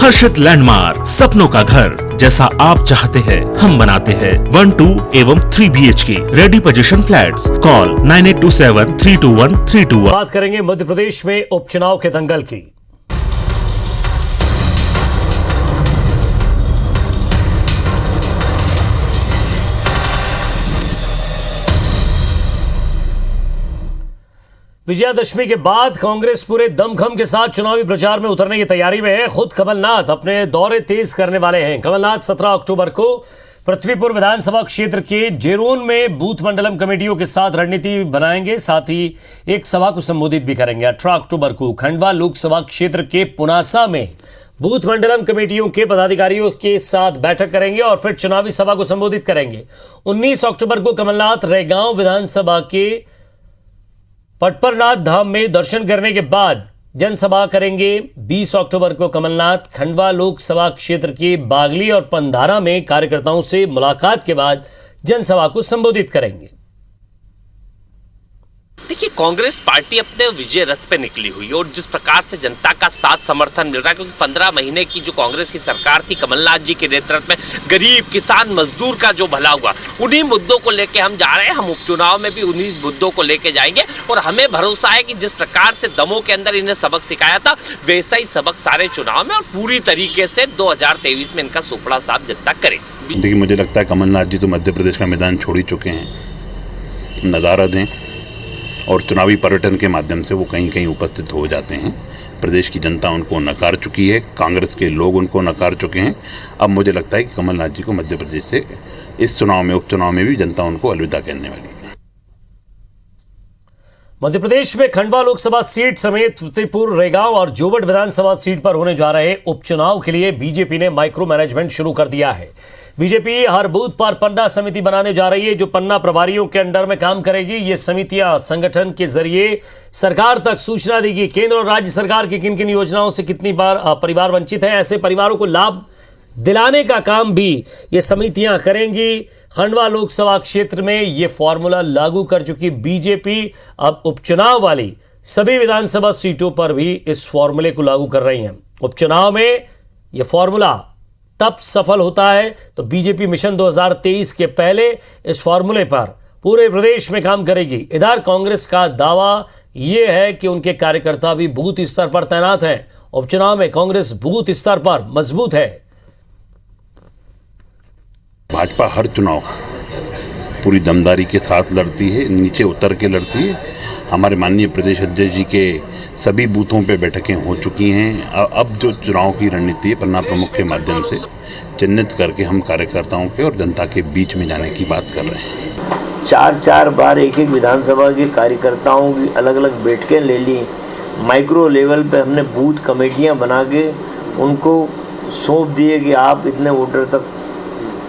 हर्षित landmark, सपनों का घर जैसा आप चाहते हैं हम बनाते हैं। 1, 2 एवं 3 BHK ready position flats. Call 9827321321। बात करेंगे मध्य प्रदेश में उपचुनाव के दंगल की। विजयादशमी के बाद कांग्रेस पूरे दमखम के साथ चुनावी प्रचार में उतरने की तैयारी में है। खुद कमलनाथ अपने दौरे तेज करने वाले हैं। कमलनाथ 17 अक्टूबर को पृथ्वीपुर विधानसभा क्षेत्र के जेरोन में बूथ मंडलम कमेटियों के साथ रणनीति बनाएंगे, साथ ही एक सभा को संबोधित भी करेंगे। 18 अक्टूबर को खंडवा लोकसभा क्षेत्र के पुनासा में बूथ मंडलम कमेटियों के पदाधिकारियों के साथ बैठक करेंगे और फिर चुनावी सभा को संबोधित करेंगे। 19 अक्टूबर को कमलनाथ रैगांव विधानसभा के पटपरनाथ धाम में दर्शन करने के बाद जनसभा करेंगे। 20 अक्टूबर को कमलनाथ खंडवा लोकसभा क्षेत्र के बागली और पंधारा में कार्यकर्ताओं से मुलाकात के बाद जनसभा को संबोधित करेंगे। देखिए, कांग्रेस पार्टी अपने विजय रथ पे निकली हुई है और जिस प्रकार से जनता का साथ समर्थन मिल रहा है, क्योंकि 15 महीने की जो कांग्रेस की सरकार थी कमलनाथ जी के नेतृत्व में, गरीब किसान मजदूर का जो भला हुआ, उन्हीं मुद्दों को लेके हम जा रहे हैं। हम उपचुनाव में भी उन्हीं मुद्दों को लेके जाएंगे और हमें भरोसा है कि जिस प्रकार से दमों के अंदर इन्हें सबक सिखाया था, वैसा ही सबक सारे चुनाव में और पूरी तरीके से 2023 में इनका सुपड़ा साफ जनता करेगी। देखिए, मुझे लगता है कमलनाथ जी तो मध्य प्रदेश का मैदान छोड़ ही चुके हैं, नदारद हैं और चुनावी पर्यटन के माध्यम से वो कहीं कहीं उपस्थित हो जाते हैं। प्रदेश की जनता उनको नकार चुकी है, कांग्रेस के लोग उनको नकार चुके हैं। अब मुझे लगता है कि कमलनाथ जी को मध्य प्रदेश से इस चुनाव में, उपचुनाव में भी जनता उनको अलविदा कहने वाली है। मध्य प्रदेश में खंडवा लोकसभा सीट समेत फतेहपुर, रैगांव और जोबट विधानसभा सीट पर होने जा रहे उपचुनाव के लिए बीजेपी ने माइक्रो मैनेजमेंट शुरू कर दिया है। बीजेपी हर बूथ पर पन्ना समिति बनाने जा रही है, जो पन्ना प्रभारियों के अंडर में काम करेगी। ये समितियां संगठन के जरिए सरकार तक सूचना देगी। केंद्र और राज्य सरकार की किन किन योजनाओं से कितनी बार परिवार वंचित हैं, ऐसे परिवारों को लाभ दिलाने का काम भी ये समितियां करेंगी। खंडवा लोकसभा क्षेत्र में ये फॉर्मूला लागू कर चुकी बीजेपी अब उपचुनाव वाली सभी विधानसभा सीटों पर भी इस फॉर्मूले को लागू कर रही है। उपचुनाव में यह फॉर्मूला तब सफल होता है तो बीजेपी मिशन 2023 के पहले इस फॉर्मूले पर पूरे प्रदेश में काम करेगी। इधर कांग्रेस का दावा यह है कि उनके कार्यकर्ता भी बूथ स्तर पर तैनात हैं। उपचुनाव में कांग्रेस बूथ स्तर पर मजबूत है। भाजपा हर चुनाव पूरी दमदारी के साथ लड़ती है, नीचे उतर के लड़ती है। हमारे माननीय प्रदेश अध्यक्ष जी के सभी बूथों पे बैठकें हो चुकी हैं। अब जो चुनाव की रणनीति है, पन्ना प्रमुख के माध्यम से चिन्हित करके हम कार्यकर्ताओं के और जनता के बीच में जाने की बात कर रहे हैं। 4 बार एक विधानसभा के कार्यकर्ताओं की अलग अलग बैठकें ले ली। माइक्रो लेवल पे हमने बूथ कमेटियां बना के उनको सौंप दिए कि आप इतने वोटर तक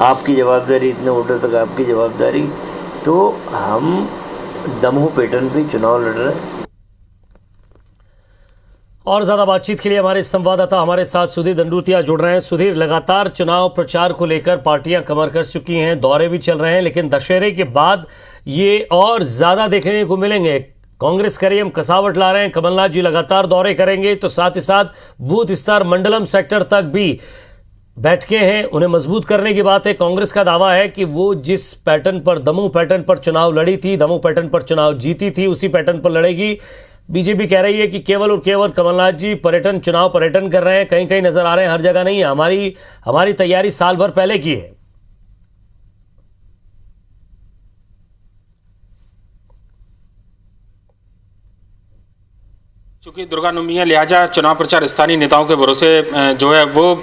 आपकी जवाबदारी, इतने वोटर तक आपकी जवाबदारी। तो हम दमोह पैटर्न पे चुनाव लड़ रहे हैं। और ज्यादा बातचीत के लिए हमारे संवाददाता हमारे साथ सुधीर दंडूतिया जुड़ रहे हैं। सुधीर, लगातार चुनाव प्रचार को लेकर पार्टियां कमर कस चुकी हैं, दौरे भी चल रहे हैं, लेकिन दशहरे के बाद ये और ज्यादा देखने को मिलेंगे। कांग्रेस करिए हम कसावट ला रहे हैं, कमलनाथ जी लगातार दौरे करेंगे, तो साथ ही साथ बूथ स्तर मंडलम सेक्टर तक भी बैठकें हैं, उन्हें मजबूत करने की बात है। कांग्रेस का दावा है कि वो जिस पैटर्न पर, दमोह पैटर्न पर चुनाव लड़ी थी, दमोह पैटर्न पर चुनाव जीती थी, उसी पैटर्न पर लड़ेगी। बीजेपी कह रही है कि केवल और केवल कमलनाथ जी चुनाव पर्यटन कर रहे हैं, कहीं कहीं नजर आ रहे हैं, हर जगह नहीं है। हमारी तैयारी साल भर पहले की है। चूंकि दुर्गा नवमी है, लिहाजा चुनाव प्रचार स्थानीय नेताओं के भरोसे जो है वो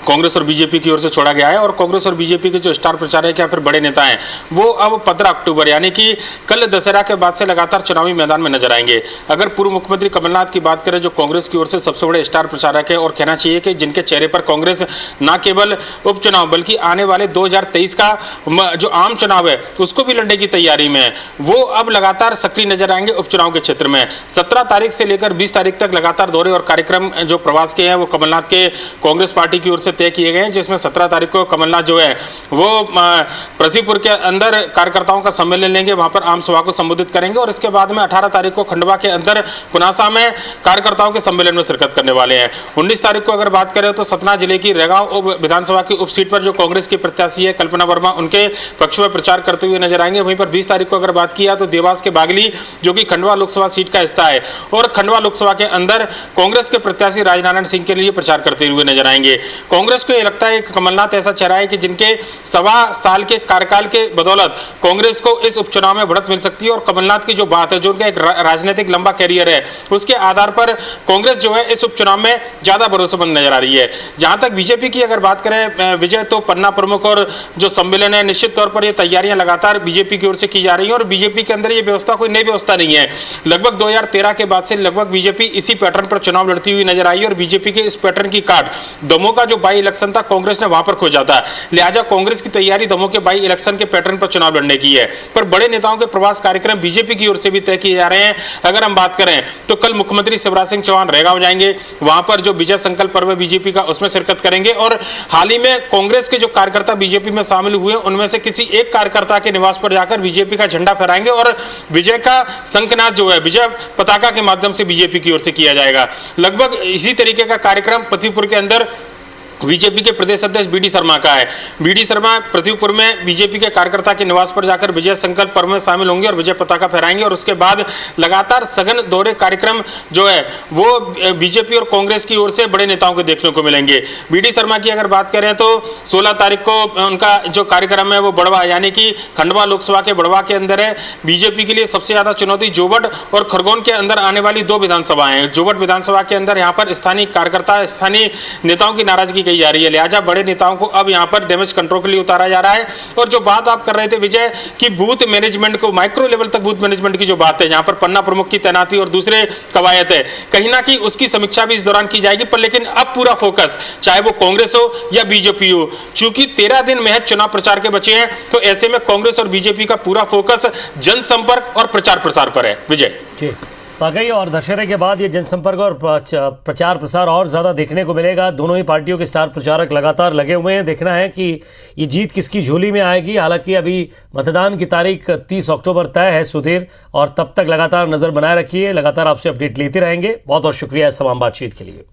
कांग्रेस और बीजेपी की ओर से छोड़ा गया है। और कांग्रेस और बीजेपी के जो स्टार प्रचारक या फिर बड़े नेता हैं वो अब 15 अक्टूबर यानी कि कल दशहरा के बाद से लगातार चुनावी मैदान में नजर आएंगे। अगर पूर्व मुख्यमंत्री कमलनाथ की बात करें, जो कांग्रेस की ओर से सबसे बड़े स्टार प्रचारक है और कहना चाहिए कि जिनके चेहरे पर कांग्रेस न केवल उपचुनाव बल्कि आने वाले 2023 का जो आम चुनाव है उसको भी लड़ने की तैयारी में है, वो अब लगातार सक्रिय नजर आएंगे उपचुनाव के क्षेत्र में। 17 तारीख से लेकर 20 तारीख तक लगातार दौरे और कार्यक्रम जो प्रवास के हैं वो कमलनाथ के कांग्रेस पार्टी की ओर से तय किए गए हैं, जिसमें 17 तारीख को कमलनाथ जो है वो पृथ्वीपुर के अंदर कार्यकर्ताओं का सम्मेलन लेंगे, वहां पर आम सभा को संबोधित करेंगे और इसके बाद में 18 तारीख को खंडवा के अंदर पुनासा में कार्यकर्ताओं के सम्मेलन में शिरकत करने वाले हैं। 19 तारीख को अगर बात करें तो सतना जिले की रेगांव विधानसभा की उप सीट पर जो कांग्रेस की प्रत्याशी है कल्पना वर्मा, उनके पक्ष में प्रचार करते हुए नजर आएंगे। वहीं पर 20 तारीख को अगर बात किया तो देवास के बागली जो कि खंडवा लोकसभा सीट का हिस्सा है और खंडवा लोकसभा के अंदर कांग्रेस के प्रत्याशी राजनारायण सिंह के लिए प्रचार करते हुए नजर आएंगे। कांग्रेस को यह लगता है कि कमलनाथ ऐसा चेहरा है कि जिनके 1.25 साल के कार्यकाल के बदौलत कांग्रेस को इस उपचुनाव में बढ़त मिल सकती है और कमलनाथ की जो बात है, जो उनका एक राजनीतिक लंबा कैरियर है, उसके आधार पर कांग्रेस जो है इस उपचुनाव में ज्यादा भरोसेमंद नजर आ रही है। जहां तक बीजेपी की अगर बात करें विजय, तो पन्ना प्रमुख और जो सम्मेलन है निश्चित तौर पर ये तैयारियां लगातार बीजेपी की ओर से की जा रही है और बीजेपी के अंदर ये व्यवस्था कोई नई व्यवस्था नहीं है। लगभग 2013 के बाद से लगभग बीजेपी इसी पैटर्न पर चुनाव लड़ती हुई नजर आई और बीजेपी के इस पैटर्न की काट दमोह का जो बाई इलेक्शन था कांग्रेस ने वहां पर खोजा था। लिहाजा कांग्रेस की तैयारी दमोह के बाई इलेक्शन के पैटर्न पर चुनाव लड़ने की है। पर बड़े नेताओं के प्रवास कार्यक्रम बीजेपी की ओर से भी तय किए जा रहे हैं। अगर हम बात करें तो कल मुख्यमंत्री शिवराज सिंह चौहान रेगांव जाएंगे, वहां पर जो विजय संकल्प पर्व बीजेपी का उसमें शिरकत करेंगे और हाल ही में कांग्रेस के जो कार्यकर्ता बीजेपी में शामिल हुए उनमें से किसी एक कार्यकर्ता के निवास पर जाकर बीजेपी का झंडा फहराएंगे और विजय का शंखनाद जो है विजय पताका के माध्यम से बीजेपी की ओर से किया जाएगा। लगभग इसी तरीके का कार्यक्रम पृथ्वीपुर के अंदर बीजेपी के प्रदेश अध्यक्ष बीडी शर्मा का है। बीडी शर्मा पृथ्वीपुर में बीजेपी के कार्यकर्ता के निवास पर जाकर विजय संकल्प पर्व में शामिल होंगे और विजय पताका फहराएंगे और उसके बाद लगातार सघन दौरे कार्यक्रम जो है वो बीजेपी और कांग्रेस की ओर से बड़े नेताओं को देखने को मिलेंगे। बीडी शर्मा की अगर बात करें तो 16 तारीख को उनका जो कार्यक्रम है वो बड़वा यानी कि खंडवा लोकसभा के बड़वा के अंदर है। बीजेपी के लिए सबसे ज्यादा चुनौती जोबट और खरगोन के अंदर आने वाली 2 विधानसभाएं हैं। जोबट विधानसभा के अंदर यहाँ पर स्थानीय कार्यकर्ता, स्थानीय नेताओं की नाराजगी जा रही है, लिहाजा बड़े नेताओं को अब यहां पर डैमेज कंट्रोल के लिए उतारा जा रहा है। और जो बात आप कर रहे थे विजय की बूथ मैनेजमेंट को, माइक्रो लेवल तक बूथ मैनेजमेंट की जो बात है, जहां पर पन्ना प्रमुख की तैनाती और दूसरे कवायद है, कहीं ना कहीं उसकी समीक्षा भी इस दौरान की जाएगी। पर लेकिन अब पूरा फोकस चाहे वो कांग्रेस हो या बीजेपी हो, चूंकि 13 दिन महज चुनाव प्रचार के बचे हैं, तो ऐसे में कांग्रेस और बीजेपी का पूरा फोकस जनसंपर्क और प्रचार प्रसार पर है। विजय जी, वाकई और दशहरे के बाद ये जनसंपर्क और प्रचार प्रसार और ज़्यादा देखने को मिलेगा। दोनों ही पार्टियों के स्टार प्रचारक लगातार लगे हुए हैं। देखना है कि ये जीत किसकी झोली में आएगी। हालांकि अभी मतदान की तारीख 30 अक्टूबर तय है सुधीर, और तब तक लगातार नज़र बनाए रखिए। लगातार आपसे अपडेट लेते रहेंगे। बहुत बहुत शुक्रिया इस तमाम बातचीत के लिए।